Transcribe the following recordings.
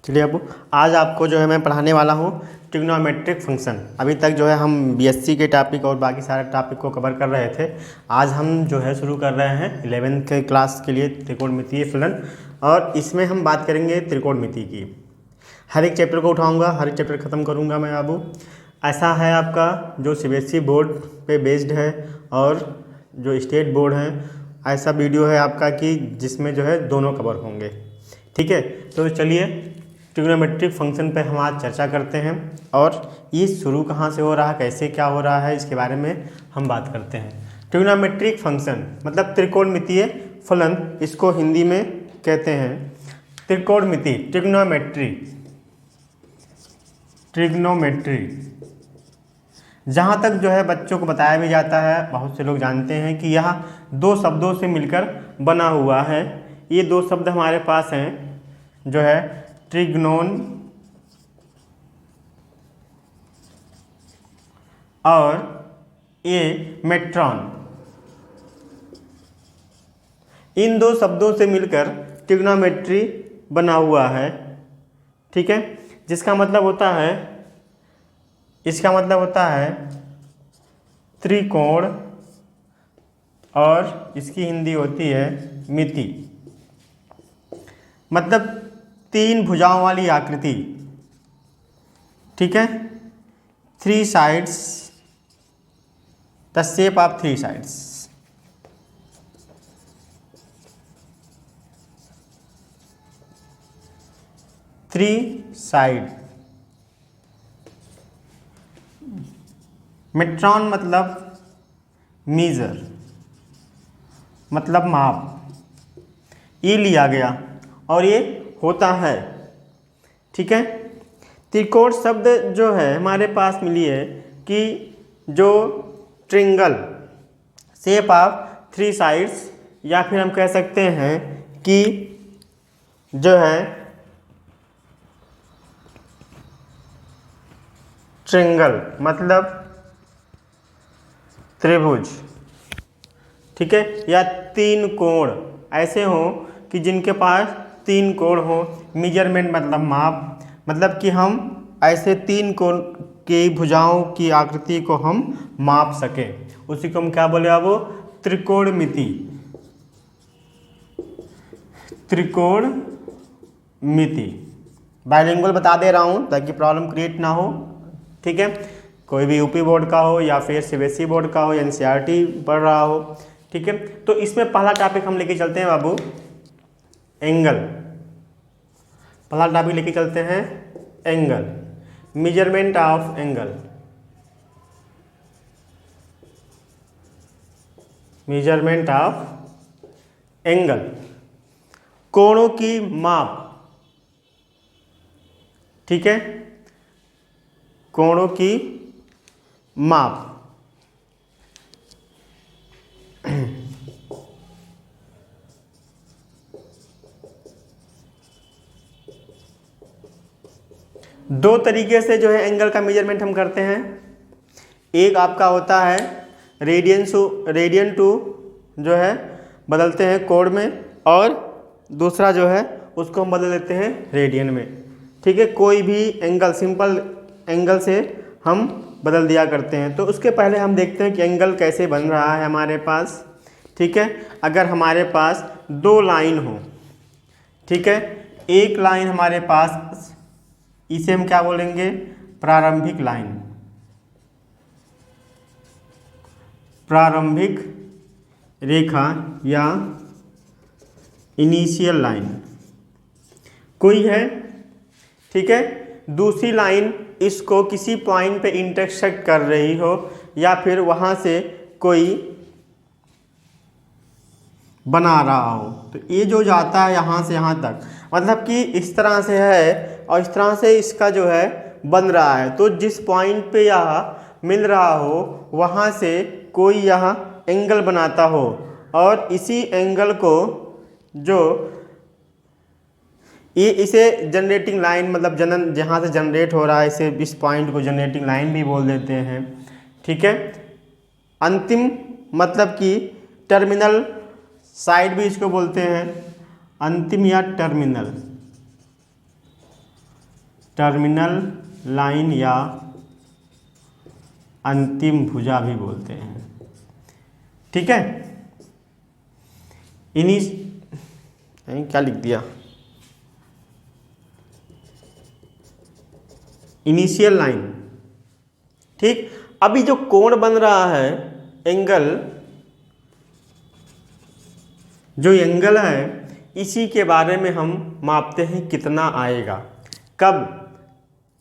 चलिए अब आज आपको जो है मैं पढ़ाने वाला हूँ ट्रिग्नोमेट्रिक फंक्शन। अभी तक जो है हम बीएससी के टॉपिक और बाकी सारे टॉपिक को कवर कर रहे थे। आज हम जो है शुरू कर रहे हैं 11th के क्लास के लिए त्रिकोणमितीय फलन, और इसमें हम बात करेंगे त्रिकोणमिति की। हर एक चैप्टर को उठाऊँगा, हर एक चैप्टर ख़त्म करूँगा मैं बाबू। ऐसा है आपका जो सीबीएसई बोर्ड पे बेस्ड है और जो स्टेट बोर्ड है, ऐसा वीडियो है आपका कि जिसमें जो है दोनों कवर होंगे। ठीक है, तो चलिए ट्रिग्नोमेट्रिक फंक्शन पर हम आज चर्चा करते हैं और ये शुरू कहाँ से हो रहा है, कैसे क्या हो रहा है, इसके बारे में हम बात करते हैं। ट्रिग्नोमेट्रिक फंक्शन मतलब त्रिकोणमितीय फलन, इसको हिंदी में कहते हैं त्रिकोणमिति, ट्रिग्नोमेट्री। जहाँ तक जो है बच्चों को बताया भी जाता है, बहुत से लोग जानते हैं कि यह दो शब्दों से मिलकर बना हुआ है। ये दो शब्द हमारे पास हैं जो है ट्रिग्नोन और ये मेट्रॉन। इन दो शब्दों से मिलकर ट्रिग्नोमेट्री बना हुआ है। ठीक है, जिसका मतलब होता है, इसका मतलब होता है त्रिकोण और इसकी हिंदी होती है मिति। मतलब तीन भुजाओं वाली आकृति। ठीक है, three sides, the shape of three sides. Three side. मेट्रॉन मतलब मीजर, मतलब माप, ये लिया गया और ये होता है। ठीक है, त्रिकोण शब्द जो है हमारे पास मिली है कि जो triangle, shape of three sides, या फिर हम कह सकते हैं कि जो है ट्रिंगल मतलब त्रिभुज। ठीक है, या तीन कोण ऐसे हों कि जिनके पास तीन कोण हो। मेजरमेंट मतलब माप, मतलब कि हम ऐसे तीन कोण की भुजाओं की आकृति को हम माप सकें, उसी को हम क्या बोले अब, त्रिकोणमिति। त्रिकोणमिति बाइलिंगुअल बता दे रहा हूँ ताकि प्रॉब्लम क्रिएट ना हो। ठीक है, कोई भी यूपी बोर्ड का हो या फिर सीबीएसई बोर्ड का हो या एनसीईआरटी पढ़ रहा हो। ठीक है, तो इसमें पहला टॉपिक हम लेके चलते हैं बाबू एंगल। पहला टॉपिक लेके चलते हैं angle, measurement of angle. Measurement of angle, कोणों की माप। ठीक है, कोणों की माप। दो तरीके से जो है एंगल का मेजरमेंट हम करते हैं। एक आपका होता है रेडियन टू जो है बदलते हैं कोण में, और दूसरा जो है उसको हम बदल देते हैं रेडियन में। ठीक है, कोई भी एंगल सिंपल एंगल से हम बदल दिया करते हैं। तो उसके पहले हम देखते हैं कि एंगल कैसे बन रहा है हमारे पास। ठीक है, अगर हमारे पास दो लाइन हो, ठीक है, एक लाइन हमारे पास, इसे हम क्या बोलेंगे, प्रारंभिक लाइन, प्रारंभिक रेखा या इनिशियल लाइन कोई है। ठीक है, दूसरी लाइन इसको किसी पॉइंट पे इंटरसेक्ट कर रही हो, या फिर वहाँ से कोई बना रहा हो। तो ये जो जाता है यहाँ से यहाँ तक, मतलब कि इस तरह से है और इस तरह से इसका जो है बन रहा है। तो जिस पॉइंट पे यह मिल रहा हो वहाँ से कोई यह एंगल बनाता हो, और इसी एंगल को जो ये इसे जनरेटिंग लाइन, मतलब जहाँ से जनरेट हो रहा है, इसे इस पॉइंट को जनरेटिंग लाइन भी बोल देते हैं। ठीक है, अंतिम मतलब कि टर्मिनल साइड भी इसको बोलते हैं, अंतिम या टर्मिनल। टर्मिनल लाइन या अंतिम भुजा भी बोलते हैं। ठीक है, क्या लिख दिया, इनिशियल लाइन। ठीक, अभी जो कोण बन रहा है, एंगल, जो एंगल है, इसी के बारे में हम मापते हैं कितना आएगा, कब,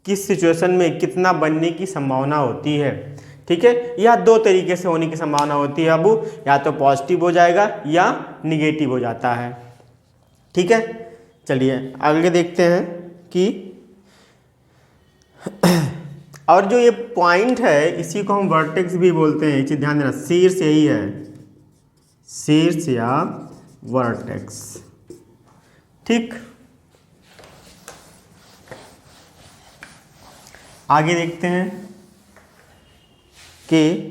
किस सिचुएशन में कितना बनने की संभावना होती है। ठीक है, या दो तरीके से होने की संभावना होती है अब, या तो पॉजिटिव हो जाएगा या निगेटिव हो जाता है। ठीक है, चलिए आगे देखते हैं कि और जो ये पॉइंट है इसी को हम वर्टेक्स भी बोलते हैं, इसे ध्यान देना, शीर्ष यही है, शीर्ष या वर्टेक्स। ठीक, आगे देखते हैं कि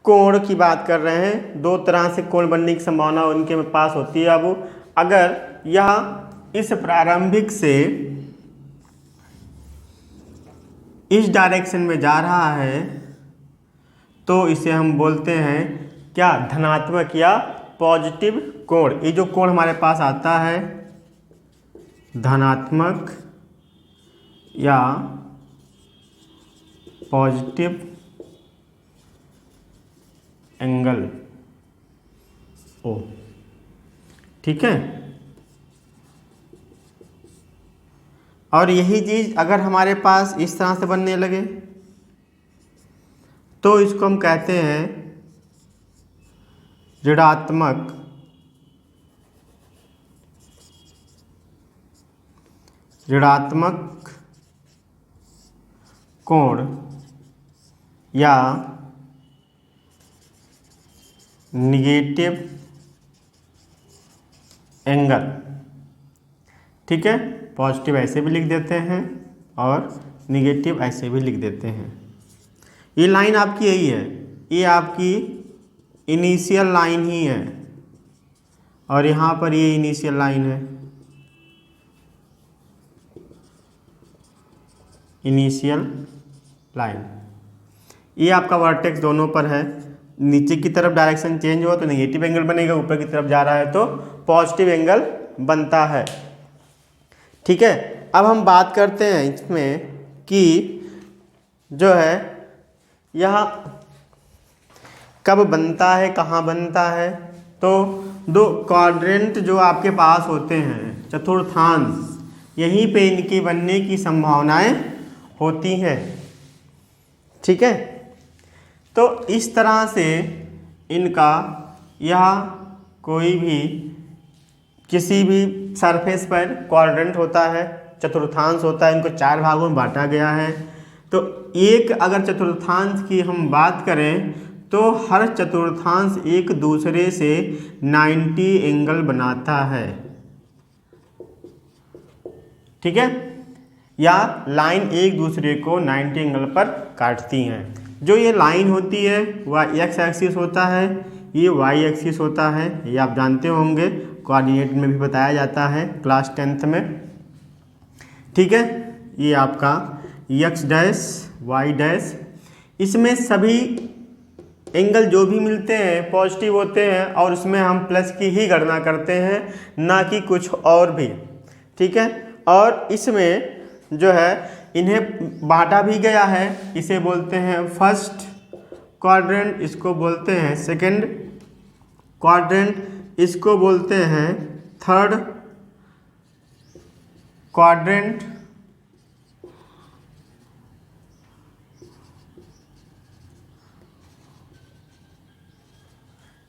कोण की बात कर रहे हैं, दो तरह से कोण बनने की संभावना उनके पास होती है। अब अगर यह इस प्रारंभिक से इस डायरेक्शन में जा रहा है तो इसे हम बोलते हैं क्या, धनात्मक या पॉजिटिव कोण। ये जो कोण हमारे पास आता है धनात्मक या पॉजिटिव एंगल ओ। ठीक है, और यही चीज अगर हमारे पास इस तरह से बनने लगे तो इसको हम कहते हैं ऋणात्मक कोण या निगेटिव एंगल। ठीक है, पॉजिटिव ऐसे भी लिख देते हैं और निगेटिव ऐसे भी लिख देते हैं। ये लाइन आपकी यही है, ये आपकी इनिशियल लाइन ही है और यहाँ पर ये इनिशियल लाइन है, इनिशियल लाइन। ये आपका वर्टेक्स दोनों पर है, नीचे की तरफ डायरेक्शन चेंज हुआ तो नेगेटिव एंगल बनेगा, ऊपर की तरफ जा रहा है तो पॉजिटिव एंगल बनता है। ठीक है, अब हम बात करते हैं इसमें कि जो है यह कब बनता है, कहाँ बनता है। तो दो क्वाड्रेंट जो आपके पास होते हैं, चतुर्थांश, यहीं पे इनके बनने की संभावनाएं होती हैं। ठीक है, तो इस तरह से इनका यह कोई भी किसी भी सरफेस पर क्वाड्रेंट होता है, चतुर्थांश होता है, इनको चार भागों में बांटा गया है। तो एक अगर चतुर्थांश की हम बात करें तो हर चतुर्थांश एक दूसरे से 90 एंगल बनाता है। ठीक है, या लाइन एक दूसरे को 90 एंगल पर काटती हैं। जो ये लाइन होती है वह एक्स एक्सिस होता है, ये वाई एक्सिस होता है, ये आप जानते होंगे, कोऑर्डिनेट में भी बताया जाता है क्लास 10th में। ठीक है, ये आपका एक्स डैश वाई डैश, इसमें सभी एंगल जो भी मिलते हैं पॉजिटिव होते हैं और इसमें हम प्लस की ही गणना करते हैं, ना कि कुछ और भी। ठीक है, और इसमें जो है इन्हें बांटा भी गया है, इसे बोलते हैं फर्स्ट क्वाड्रेंट, इसको बोलते हैं सेकंड क्वाड्रेंट, इसको बोलते हैं थर्ड क्वाड्रेंट,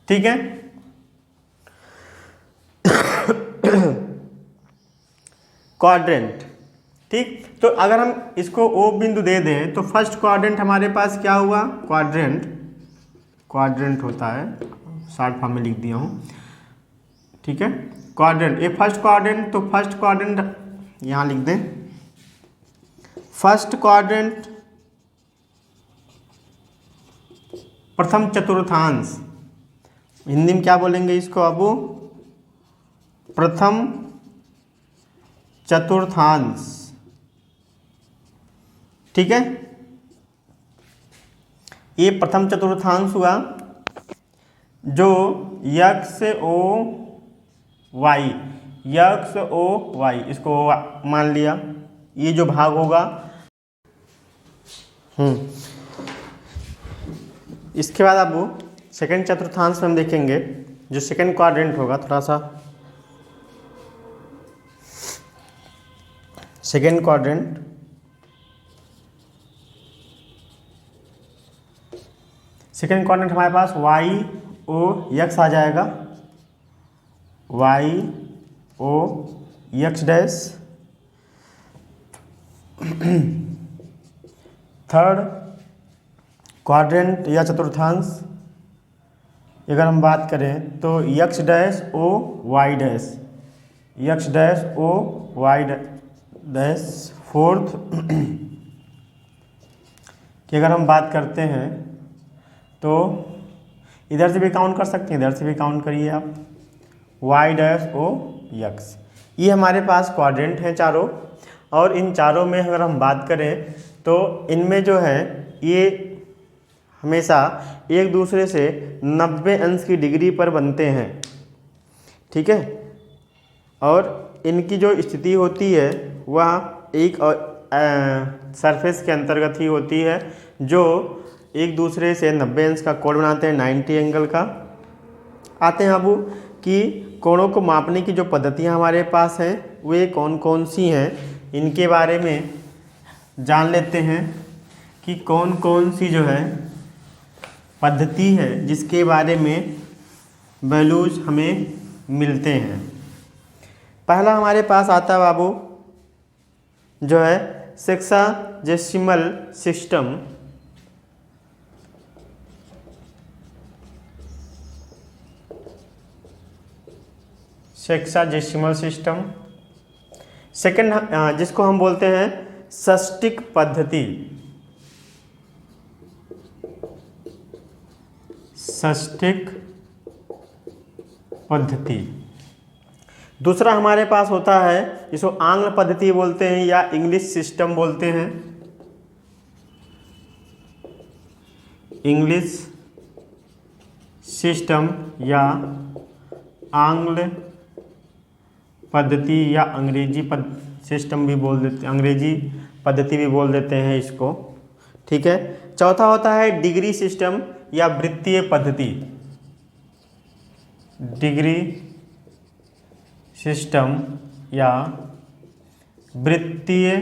ठीक है। क्वाड्रेंट, ठीक, तो अगर हम इसको O बिंदु दे दें तो फर्स्ट क्वाड्रेंट हमारे पास क्या हुआ, क्वाड्रेंट होता है, शॉर्ट फॉर्म में लिख दिया हूँ। ठीक है, क्वाड्रेंट, ये फर्स्ट क्वाड्रेंट, तो फर्स्ट क्वाड्रेंट यहाँ लिख दें, फर्स्ट क्वाड्रेंट प्रथम चतुर्थांश, हिंदी में क्या बोलेंगे इसको अब, प्रथम चतुर्थांश। ठीक है, ये प्रथम चतुर्थांश हुआ जो X O Y, X O Y इसको मान लिया, ये जो भाग होगा। इसके बाद अब सेकंड चतुर्थांश में हम देखेंगे, जो सेकंड क्वाड्रेंट होगा, थोड़ा सा सेकंड क्वाड्रेंट, सेकंड क्वाड्रेंट हमारे पास वाई ओ यक्स आ जाएगा, Y O X dash. Third quadrant या चतुर्थांश अगर हम बात करें तो X dash O Y dash, X dash O Y dash. Fourth कि अगर हम बात करते हैं तो इधर से भी काउंट कर सकते हैं, इधर से भी काउंट करिए आप, वाई डैश ओ यक्स। ये हमारे पास क्वाड्रेंट हैं चारों, और इन चारों में अगर हम बात करें तो इनमें जो है ये हमेशा एक दूसरे से 90 अंश की डिग्री पर बनते हैं, ठीक है। और इनकी जो स्थिति होती है वह एक सरफेस के अंतर्गत ही होती है, जो एक दूसरे से 90 अंश का कोण बनाते हैं, 90 एंगल का। आते हैं अब कि कोणों को मापने की जो पद्धतियाँ हमारे पास हैं वे कौन कौन सी हैं, इनके बारे में जान लेते हैं कि कौन कौन सी जो है पद्धति है जिसके बारे में वैल्यूज हमें मिलते हैं। पहला हमारे पास आता है बाबू जो है sexagesimal system. Sexagesimal system. Second जिसको हम बोलते हैं षष्टिक पद्धति, षष्टिक पद्धति। दूसरा हमारे पास होता है जिसको आंग्ल पद्धति बोलते हैं या इंग्लिश सिस्टम बोलते हैं, इंग्लिश सिस्टम या आंग्ल पद्धति या अंग्रेजी सिस्टम भी बोल देते, अंग्रेजी पद्धति भी बोल देते हैं इसको, ठीक है। चौथा होता है डिग्री सिस्टम या वृत्तीय पद्धति, डिग्री सिस्टम या वृत्तीय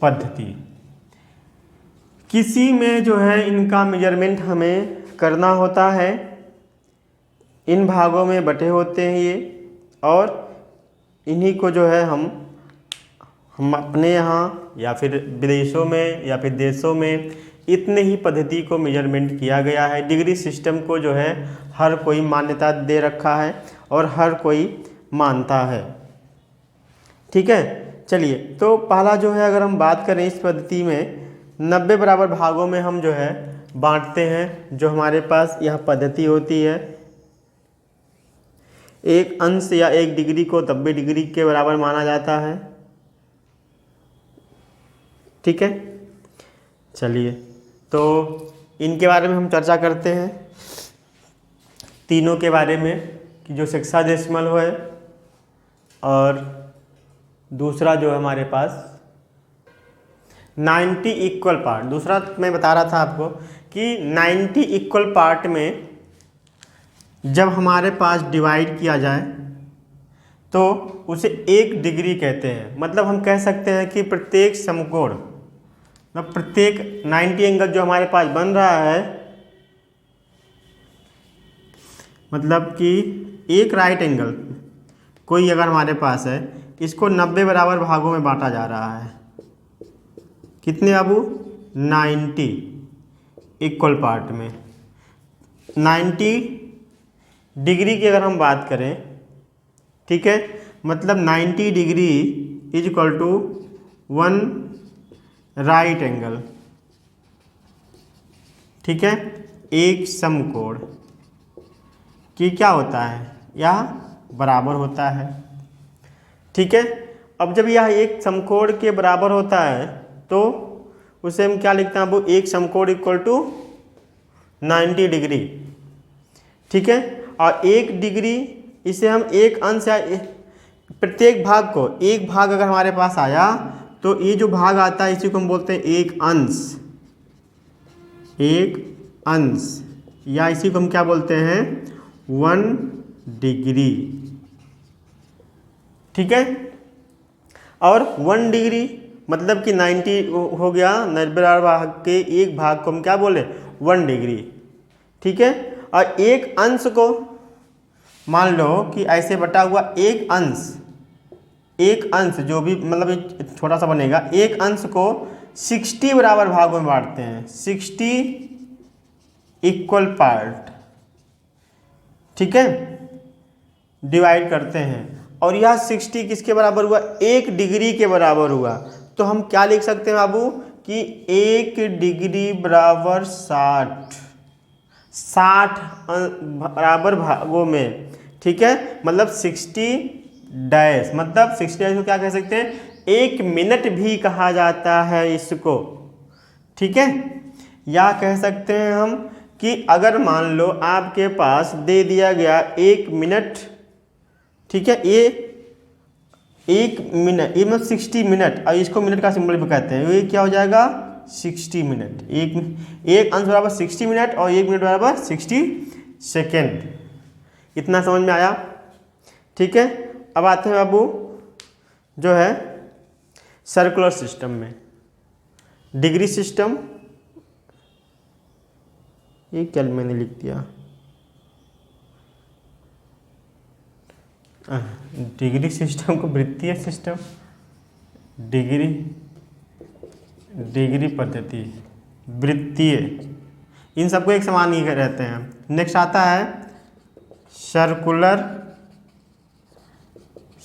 पद्धति। किसी में जो है इनका मेजरमेंट हमें करना होता है, इन भागों में बटे होते हैं ये, और इन्हीं को जो है हम अपने यहाँ या फिर विदेशों में या फिर देशों में इतने ही पद्धति को मेजरमेंट किया गया है। डिग्री सिस्टम को जो है हर कोई मान्यता दे रखा है और हर कोई मानता है, ठीक है। चलिए, तो पहला जो है अगर हम बात करें इस पद्धति में 90 बराबर भागों में हम जो है बांटते हैं। जो हमारे पास यह पद्धति होती है, एक अंश या एक डिग्री को 90 डिग्री के बराबर माना जाता है, ठीक है। चलिए, तो इनके बारे में हम चर्चा करते हैं, तीनों के बारे में, कि जो सेक्साजेसिमल है और दूसरा जो है हमारे पास 90 इक्वल पार्ट। दूसरा मैं बता रहा था आपको कि 90 इक्वल पार्ट में जब हमारे पास डिवाइड किया जाए तो उसे 1 डिग्री कहते हैं। मतलब हम कह सकते हैं कि प्रत्येक समकोण, मतलब प्रत्येक 90 एंगल जो हमारे पास बन रहा है, मतलब कि एक राइट एंगल कोई अगर हमारे पास है, इसको 90 बराबर भागों में बांटा जा रहा है। कितने बाबू? 90 इक्वल पार्ट में। 90 डिग्री की अगर हम बात करें, ठीक है, मतलब 90 degree is equal to 1 right angle, ठीक है, एक समकोण की क्या होता है, यह बराबर होता है, ठीक है। अब जब यह एक समकोण के बराबर होता है तो उसे हम क्या लिखते हैं? अब एक समकोण इक्वल टू 90 डिग्री, ठीक है। और 1 डिग्री इसे हम एक अंश या प्रत्येक भाग को, एक भाग अगर हमारे पास आया तो ये जो भाग आता है इसी को हम बोलते हैं एक अंश, एक अंश, या इसी को हम क्या बोलते हैं? 1 डिग्री, ठीक है। और 1 डिग्री मतलब कि 90 हो गया, 90 भाग के एक भाग को हम क्या बोले? 1 डिग्री, ठीक है। और एक अंश को मान लो कि ऐसे बटा हुआ एक अंश जो भी मतलब छोटा सा बनेगा, एक अंश को 60 बराबर भागों में बांटते हैं, 60 इक्वल पार्ट, ठीक है, डिवाइड करते हैं। और यह 60 किसके बराबर हुआ? 1 डिग्री के बराबर हुआ। तो हम क्या लिख सकते हैं बाबू कि 1 डिग्री बराबर 60 बराबर भागों में, ठीक है। मतलब 60 डैश, मतलब 60 डैश को क्या कह सकते हैं? 1 मिनट भी कहा जाता है इसको, ठीक है। या कह सकते हैं हम कि अगर मान लो आपके पास दे दिया गया 1 मिनट, ठीक है, ये 1 मिनट, ये मतलब 60 मिनट, और इसको मिनट का सिंबल भी कहते हैं, ये क्या हो जाएगा? 60 मिनट। एक अंश बराबर 60 मिनट और 1 मिनट बराबर 60 सेकेंड। इतना समझ में आया? ठीक है। अब आते हैं बाबू जो है सर्कुलर सिस्टम में। डिग्री सिस्टम, ये क्या मैंने लिख दिया? डिग्री सिस्टम को वृत्तीय सिस्टम, डिग्री पद्धति, वृत्तीय, इन सबको एक समान ही रहते हैं। नेक्स्ट आता है सर्कुलर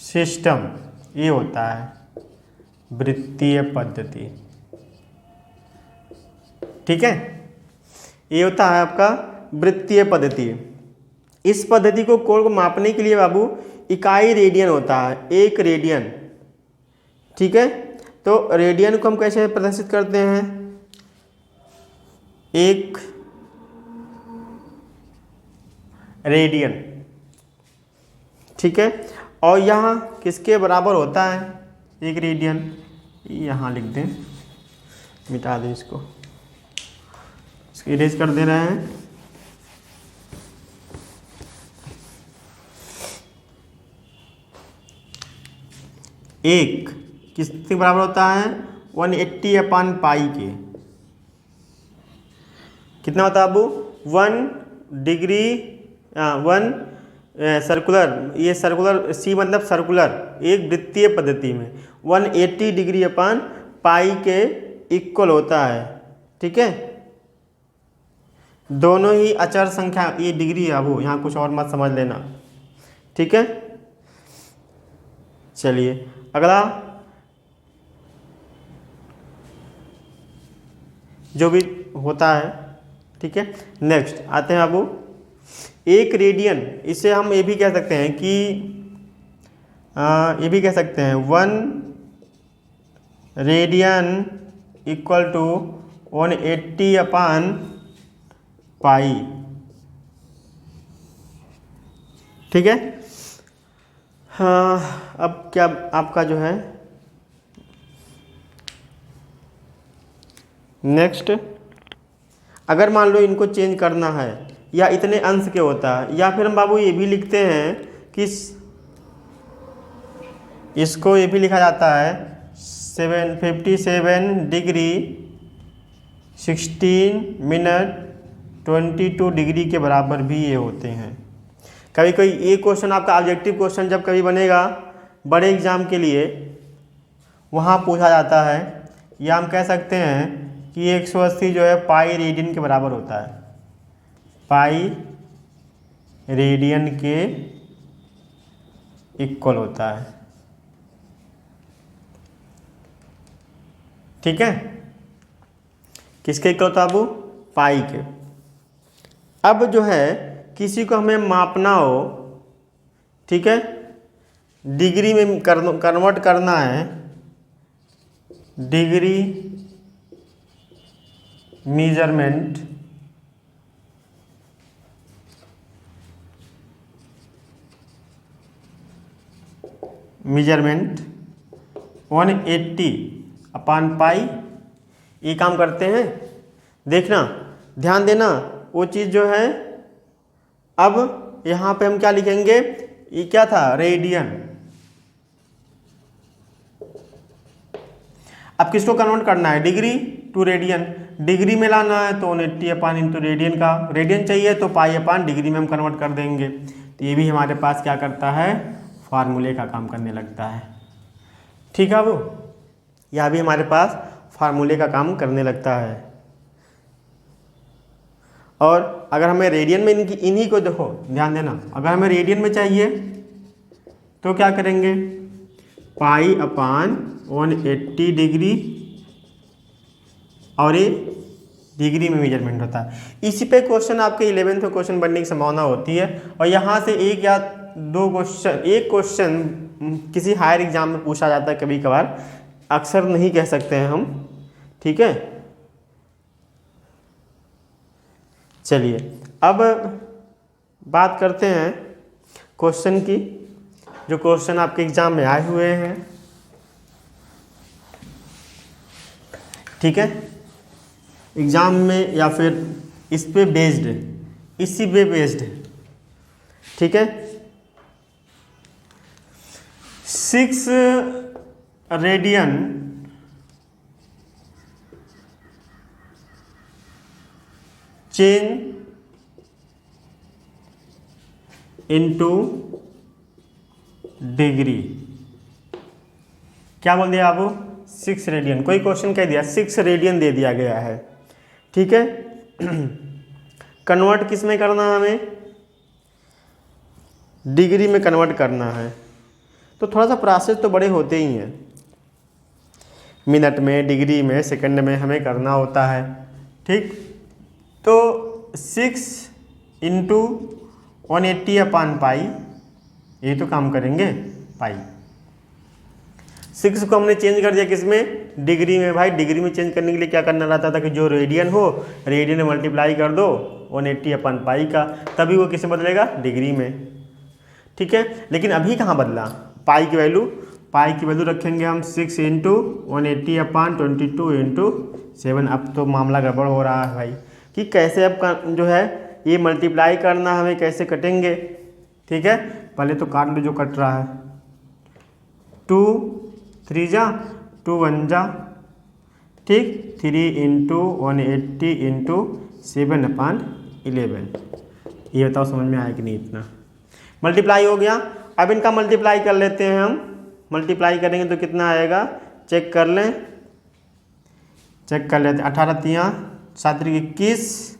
सिस्टम, ये होता है वृत्तीय पद्धति, ठीक है। ये होता है आपका वृत्तीय पद्धति। इस पद्धति को कोण को मापने के लिए बाबू इकाई रेडियन होता है, 1 रेडियन, ठीक है। तो रेडियन को हम कैसे प्रदर्शित करते हैं? 1 रेडियन, ठीक है। और यहाँ किसके बराबर होता है 1 रेडियन? यहाँ लिख दें, मिटा दें इसको इरेज कर दे रहे हैं। एक किसके बराबर होता है? 180/पाई के। कितना होता है अबू? 1 डिग्री 1 सर्कुलर, ये सर्कुलर, सी मतलब सर्कुलर, एक वृत्तीय पद्धति में 180 डिग्री अपान पाई के इक्वल होता है, ठीक है। दोनों ही अचर संख्या, ये डिग्री है अबू, यहाँ कुछ और मत समझ लेना, ठीक है। चलिए अगला जो भी होता है, ठीक है। नेक्स्ट आते हैं बाबू 1 रेडियन, इसे हम ये भी कह सकते हैं कि ये भी कह सकते हैं 1 रेडियन इक्वल टू 180/पाई, ठीक है। हाँ, अब क्या आपका जो है नेक्स्ट, अगर मान लो इनको चेंज करना है या इतने अंश के होता है, या फिर हम बाबू ये भी लिखते हैं कि इसको ये भी लिखा जाता है 57 डिग्री 16 मिनट 22 डिग्री के बराबर भी ये होते हैं। कभी कोई ये क्वेश्चन आपका ऑब्जेक्टिव क्वेश्चन जब कभी बनेगा बड़े एग्जाम के लिए, वहाँ पूछा जाता है, या हम कह सकते हैं कि 180 जो है पाई रेडियन के बराबर होता है, पाई रेडियन के इक्वल होता है, ठीक है। किसके इक्वल होता है बाबू? पाई के। अब जो है किसी को हमें मापना हो, ठीक है, डिग्री में कन्वर्ट करना है, डिग्री मेजरमेंट मेजरमेंट 180 अपान पाई, ये काम करते हैं। देखना, ध्यान देना, वो चीज़ जो है, अब यहाँ पे हम क्या लिखेंगे, ये क्या था, रेडियन। अब किसको कन्वर्ट करना है, डिग्री टू रेडियन। डिग्री में लाना है तो 180 अपान इंटू रेडियन का, रेडियन चाहिए तो पाई अपान डिग्री में हम कन्वर्ट कर देंगे। तो ये भी हमारे पास क्या करता है, फार्मूले का काम करने लगता है। ठीक है, वो यह भी हमारे पास फार्मूले का काम करने लगता है। और अगर हमें रेडियन में इन्हीं को देखो, ध्यान देना, अगर हमें रेडियन में चाहिए तो क्या करेंगे, पाई अपान 180 डिग्री, और ये डिग्री में मेजरमेंट होता है। इसी पे क्वेश्चन आपके 11th में क्वेश्चन बनने की संभावना होती है। और यहाँ से एक या दो क्वेश्चन, एक क्वेश्चन किसी हायर एग्जाम में पूछा जाता है कभी कभार, अक्सर नहीं कह सकते हैं हम। ठीक है, चलिए अब बात करते हैं क्वेश्चन की, जो क्वेश्चन आपके एग्जाम में आए हुए हैं। ठीक है, एग्जाम में या फिर इस पे बेस्ड, इसी पे बेस्ड। ठीक है, 6 रेडियन चेन इनटू डिग्री, क्या बोल दिया आपको, 6 रेडियन। कोई क्वेश्चन कह दिया 6 रेडियन दे दिया गया है। ठीक है, कन्वर्ट किस में करना है, हमें डिग्री में कन्वर्ट करना है। तो थोड़ा सा प्रोसेस तो बड़े होते ही हैं, मिनट में, डिग्री में, सेकंड में हमें करना होता है। ठीक, तो 6 इंटू 180 अपान पाई, ये तो काम करेंगे पाई। 6 को हमने चेंज कर दिया किस में, डिग्री में। भाई डिग्री में चेंज करने के लिए क्या करना रहता था कि जो रेडियन हो, रेडियन में मल्टीप्लाई कर दो 180 अपन पाई का, तभी वो किस में बदलेगा, डिग्री में। ठीक है, लेकिन अभी कहाँ बदला, पाई की वैल्यू रखेंगे हम 6 इंटू 180 अपान 22 इंटू 7। अब तो मामला गड़बड़ हो रहा है भाई, कि कैसे अब जो है ये मल्टीप्लाई करना, हमें कैसे कटेंगे। ठीक है, पहले तो काट लो जो कट रहा है, 2 3 जा 2 1 जा, ठीक, 3 इंटू 180 इंटू 7 अपान 11। ये बताओ समझ में आया कि नहीं, इतना मल्टीप्लाई हो गया। अब इनका मल्टीप्लाई कर लेते हैं हम, मल्टीप्लाई करेंगे तो कितना आएगा, चेक कर लें, चेक कर लेते हैं। 18 3 7 3 21,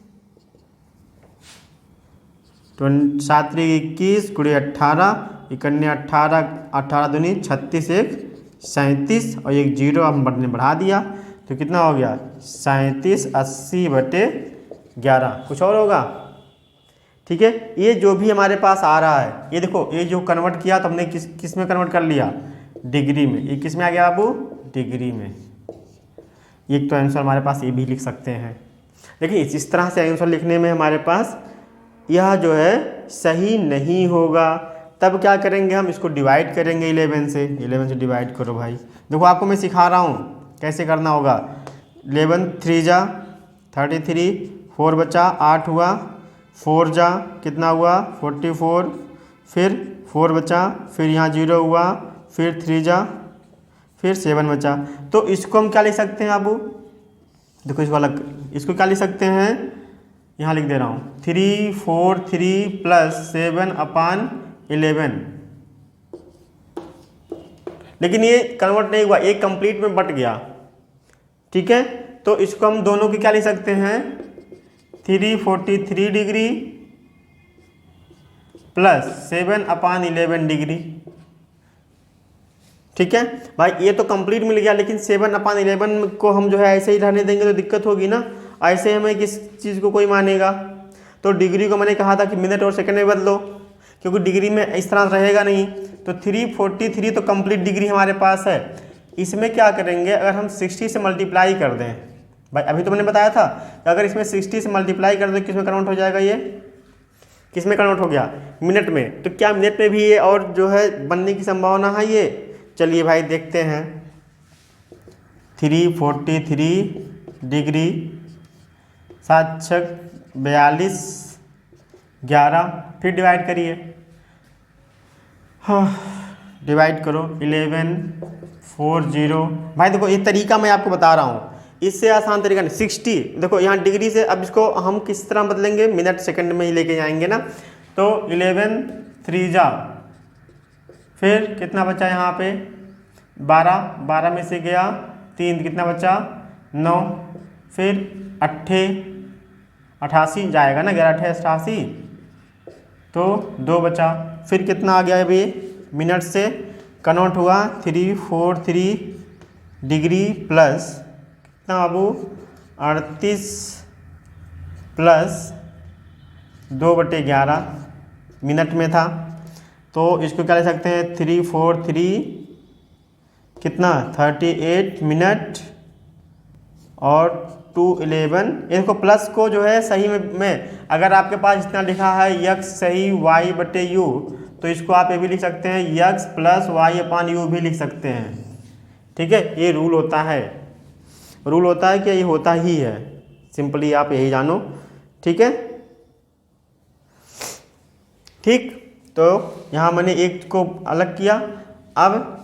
7 3 21 गुणे 18, 91 18, 18 दूनी 36, 1 37 और एक 0 हम बढ़ा दिया तो कितना हो गया, 37 80/11। कुछ और होगा। ठीक है, ये जो भी हमारे पास आ रहा है, ये देखो, ये जो कन्वर्ट किया तो हमने किस में कन्वर्ट कर लिया, डिग्री में। ये किस में आ गया बाबू, डिग्री में। एक तो आंसर हमारे पास ये भी लिख सकते हैं, लेकिन इस तरह से आंसर लिखने में हमारे पास यह जो है सही नहीं होगा। तब क्या करेंगे, हम इसको डिवाइड करेंगे 11 से। 11 से डिवाइड करो भाई, देखो आपको मैं सिखा रहा हूँ कैसे करना होगा। 11 3 जा 33, 4 बचा 8 हुआ, 4 जा कितना हुआ 44, फिर 4 बचा, फिर यहाँ 0 हुआ, फिर 3 जा, फिर 7 बचा। तो इसको हम क्या लिख सकते हैं बाबू, देखो इसको अलग, इसको क्या लिख सकते हैं, यहाँ लिख दे रहा हूँ 3 4 3 प्लस 7 अपान 11। लेकिन ये कन्वर्ट नहीं हुआ, एक कंप्लीट में बट गया। ठीक है, तो इसको हम दोनों की क्या लिख सकते हैं, 343 डिग्री प्लस 7 अपान 11 डिग्री। ठीक है भाई, ये तो कंप्लीट मिल गया, लेकिन 7 अपान 11 को हम जो है ऐसे ही रहने देंगे तो दिक्कत होगी ना। ऐसे हमें किस चीज़ को कोई मानेगा। तो डिग्री को मैंने कहा था कि मिनट और सेकंड में बदलो, क्योंकि डिग्री में इस तरह रहेगा नहीं। तो 343 तो कंप्लीट डिग्री हमारे पास है। इसमें क्या करेंगे, अगर हम 60 से मल्टीप्लाई कर दें, भाई अभी तो मैंने बताया था कि अगर इसमें 60 से मल्टीप्लाई कर दें किस में कन्वर्ट हो जाएगा, ये किस में कन्वर्ट हो गया, मिनट में। तो क्या मिनट में भी ये और जो है बनने की संभावना है ये? चलिए भाई देखते हैं। 343 डिग्री 7 छक 42 11, फिर डिवाइड करिए। हाँ डिवाइड करो 1140। भाई देखो ये तरीका मैं आपको बता रहा हूँ, इससे आसान तरीका नहीं। 60 देखो यहाँ डिग्री से, अब इसको हम किस तरह बदलेंगे, मिनट सेकंड में ही लेके जाएंगे ना। तो 11 3 जा, फिर कितना बचा यहाँ पे 12, 12 में से गया 3, कितना बचा 9, फिर 88 जाएगा ना, 11 88, तो 2 बचा, फिर कितना आ गया अभी मिनट से कन्वर्ट हुआ 343 डिग्री प्लस कितना बाबू 38 प्लस 2/11 मिनट में था। तो इसको क्या ले सकते हैं, 343 कितना 38 मिनट और 211। इसको प्लस को जो है सही में अगर आपके पास इतना लिखा है यक्स सही y/u, तो इसको आप ये भी लिख सकते हैं यक्स प्लस y/u भी लिख सकते हैं। ठीक है, ये रूल होता है, रूल होता है कि ये होता ही है, सिंपली आप यही जानो। ठीक है, ठीक। तो यहाँ मैंने एक को अलग किया। अब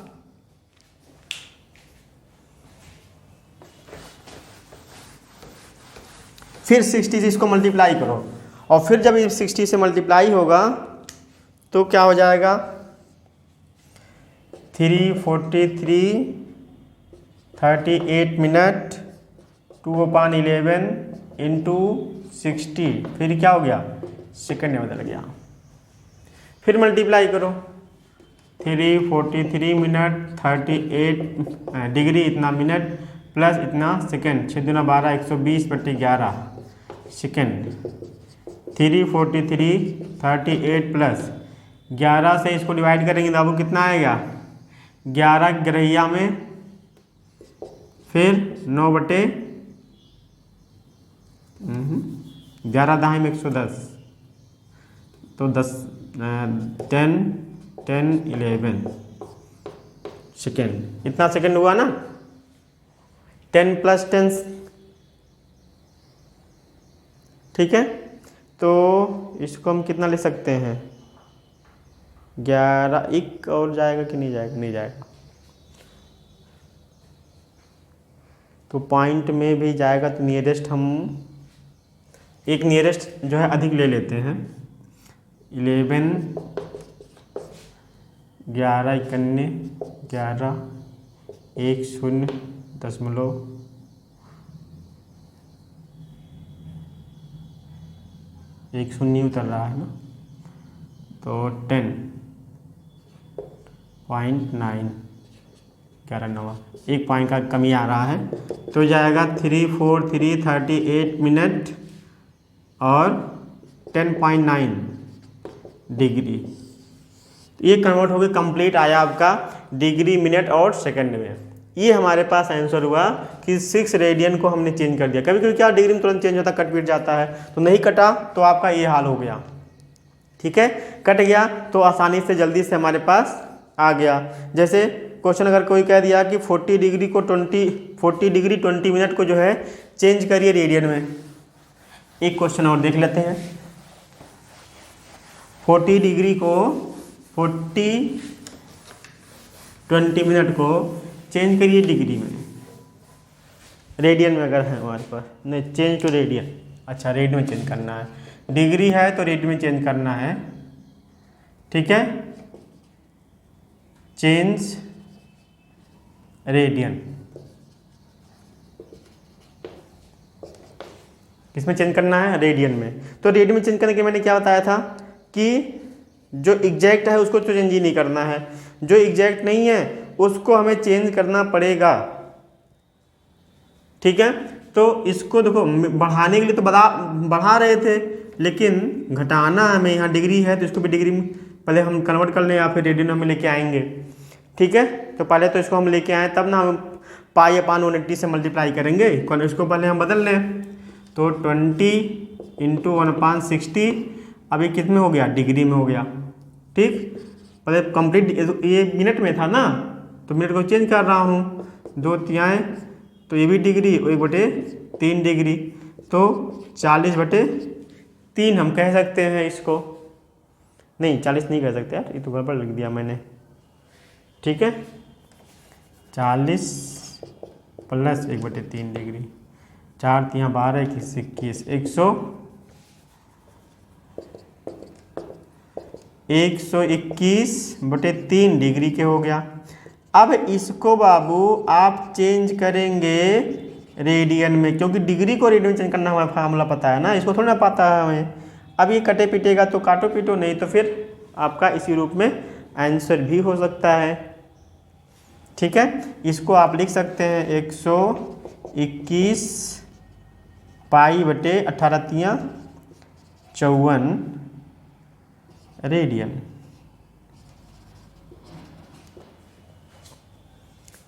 फिर 60 से इसको मल्टीप्लाई करो, और फिर जब ये 60 से मल्टीप्लाई होगा तो क्या हो जाएगा 343 38 मिनट 2/11 इंटू 60, फिर क्या हो गया सेकंड में बदल गया। फिर मल्टीप्लाई करो 343 मिनट 38 डिग्री इतना मिनट प्लस इतना सेकंड, 6 दूना 12 120/11 सेकंड। 343 38 प्लस 11 से इसको डिवाइड करेंगे तो अब कितना आएगा 11 ग्रहिया में, फिर 11 दाएं में 110, तो 10 10 11 सेकेंड, इतना सेकेंड हुआ ना। 10 + 10, ठीक है। तो इसको हम कितना ले सकते हैं 11, एक और जाएगा कि नहीं जाएगा, नहीं जाएगा, तो पॉइंट में भी जाएगा। तो नियरेस्ट हम एक नियरेस्ट जो है अधिक ले लेते हैं 11 11 51 11 1 0 दशमलव 1 0 उतर रहा है ना, तो 10.9 11 9 1 पॉइंट का कमी आ रहा है। तो जाएगा 343 38 मिनट और 10.9 डिग्री। ये कन्वर्ट हो गया, कंप्लीट आया आपका डिग्री मिनट और सेकंड में। ये हमारे पास आंसर हुआ कि 6 रेडियन को हमने चेंज कर दिया। कभी कभी क्या डिग्री में तुरंत चेंज होता, कट पीट जाता है, तो नहीं कटा तो आपका ये हाल हो गया। ठीक है, कट गया तो आसानी से जल्दी से हमारे पास आ गया। जैसे क्वेश्चन अगर कोई कह दिया कि 40 डिग्री 20 मिनट को जो है चेंज करिए रेडियन में। एक क्वेश्चन और देख लेते हैं। 40 डिग्री को 20 मिनट को चेंज करिए डिग्री में, रेडियन में अगर है हमारे पास, नहीं चेंज टू रेडियन, अच्छा रेडियन में चेंज करना है, डिग्री है तो रेडियन में चेंज करना है। ठीक है, चेंज रेडियन, किसमें चेंज करना है रेडियन में। तो रेडियन में चेंज करने के मैंने क्या बताया था कि जो एग्जैक्ट है उसको तो चेंज ही नहीं करना है, जो एग्जैक्ट नहीं है उसको हमें चेंज करना पड़ेगा। ठीक है, तो इसको देखो बढ़ाने के लिए तो बढ़ा रहे थे, लेकिन घटाना हमें, यहाँ डिग्री है तो इसको भी डिग्री पहले हम कन्वर्ट कर लें या फिर रेडियन में लेके आएंगे। ठीक है, तो पहले तो इसको हम लेके आए तब ना हम पाई अपान 180 से मल्टीप्लाई करेंगे। इसको पहले हम बदल लें, तो 20 इंटू 1/60 अभी किस में हो गया, डिग्री में हो गया। ठीक, पहले कंप्लीट ये मिनट में था ना, तो मिनट को चेंज कर रहा हूँ, 2 तिहाई, तो ये भी डिग्री, 1/3 डिग्री, तो 40/3 हम कह सकते हैं इसको। नहीं 40 नहीं कह सकते यार, ये तो गड़बड़ लिख दिया मैंने। ठीक है, 40 प्लस 1/3 डिग्री, 4 तिहाई 12, 21, 121/3 डिग्री के हो गया। अब इसको बाबू आप चेंज करेंगे रेडियन में, क्योंकि डिग्री को रेडियन में चेंज करना हमारा फार्मूला पता है ना, इसको थोड़ा ना पता है हमें। अब ये कटे पीटेगा तो काटो पीटो, नहीं तो फिर आपका इसी रूप में आंसर भी हो सकता है। ठीक है, इसको आप लिख सकते हैं 121 पाई/18 तिहाई 54 रेडियन।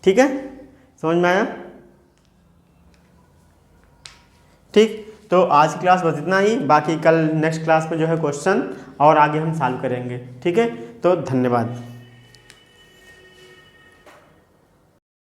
ठीक है, समझ में आया? ठीक, तो आज की क्लास बस इतना ही, बाकी कल नेक्स्ट क्लास में जो है क्वेश्चन और आगे हम सॉल्व करेंगे। ठीक है, तो धन्यवाद।